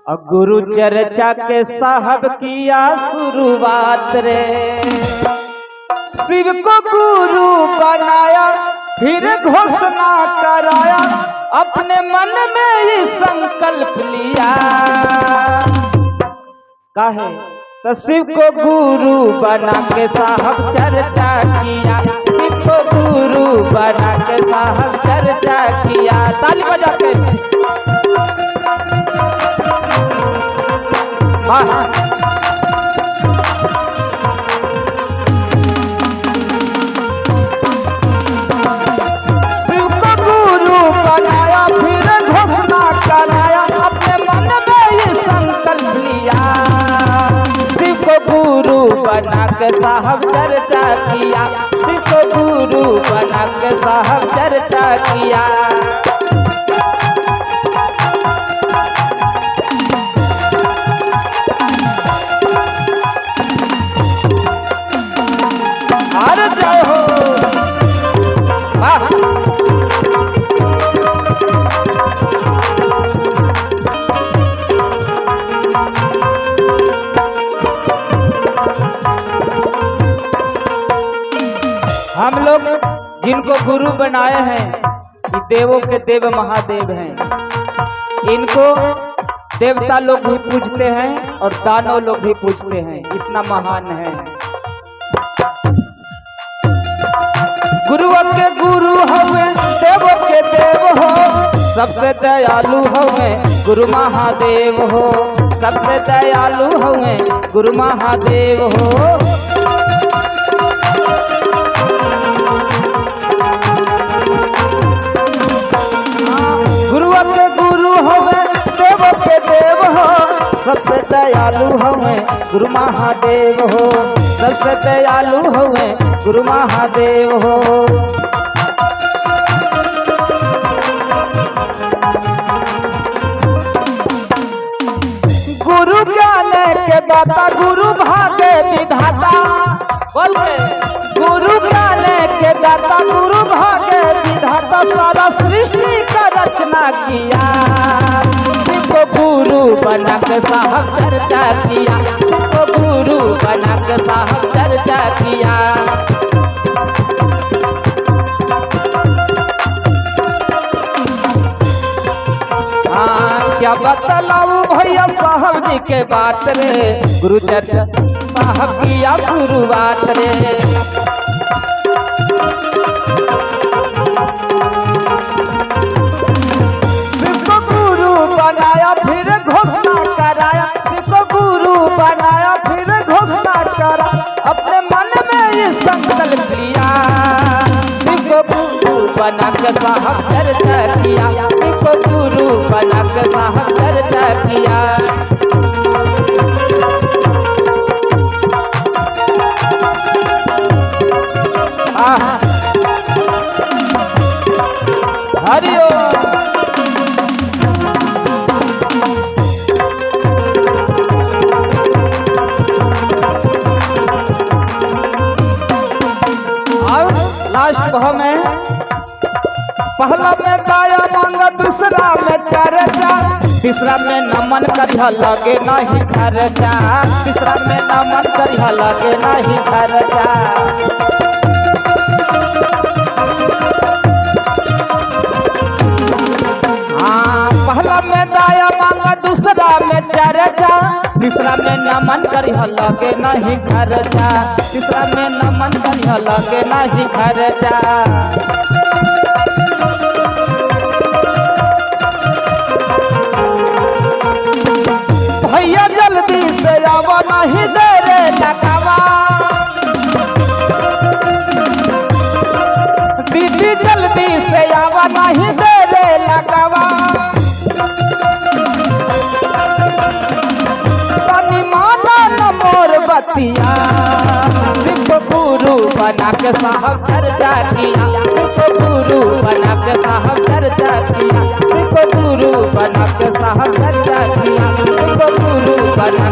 और गुरु चर्चा के साहब किया शुरुआत रे। शिव को गुरु बनाया फिर घोषणा कराया, अपने मन में ये संकल्प लिया। काहे तो शिव को गुरु बना के साहब चर्चा किया, शिव को गुरु बना के साहब चर्चा किया। ताली बजा के शिव को गुरु बनाया फिर घोषणा कराया, अपने मन में ये संकल्प लिया। शिव को गुरु बना के साहब चर्चा किया, शिव को गुरु बना के साहब चर्चा किया। अरे जय हो वाह। हम लोग जिनको गुरु बनाए हैं ये देवों के देव महादेव हैं। इनको देवता लोग भी पूजते हैं और दानव लोग भी पूजते हैं, इतना महान है। गुरुओं के गुरु हवे देवों के देव हो, सबसे दयालु हवे गुरु महादेव हो, सबसे दयालु हवे गुरु महादेव हो। गुरुओं के गुरु हवे देवों के देव हो, सबसे दयालु हवे गुरु महादेव हो, सबसे दयालु हवे गुरु महादेव हो। गुरु ज्ञान के दाता गुरु भागे विधाता, बोले गुरु ज्ञान के दाता गुरु भागे विधाता, सारा सृष्टि का रचना किया। शिव को गुरु बना के साहब चर्चा किया, शिव को गुरु बना के साहब चर्चा किया। हाँ क्या बतलाऊं भैया साहब जी के बात रे, गुरु चर्चा साहब किया शुरुआत रे। शिव को गुरु बनाया फिर घोषणा कराया, शिव को गुरु बनाया फिर घोषणा करा, अपने मन में ये संकल्प लिया। शिव को गुरु बना के साहब चर्चा किया, शिव को गुरु बना के साहब चर्चा किया। हरिओम और लास्ट में पहला में दाया मांगा, दूसरा में चर्चा, तीसरा में नमन करिया लगे नहीं खर्चा, तीसरा में नमन करिया लगे नहीं खर्चा। हाँ पहला में दाया मांगा, दूसरा में चर्चा, तीसरा में नमन करिया लगे नहीं खर्चा, तीसरा में नमन करिया लगे नहीं खर्चा। भैया जल्दी से आवा नहीं दे रे नकावा, दीदी जल्दी से आवा नहीं दे रे नकावा। तनी माना न मोर बतिया, शिव को गुरु बना के साहब चर्चा किया, शिव को गुरु बना के साहब चर्चा किया, शिव को गुरु बना के साहब चर्चा किया, शिव को गुरु बना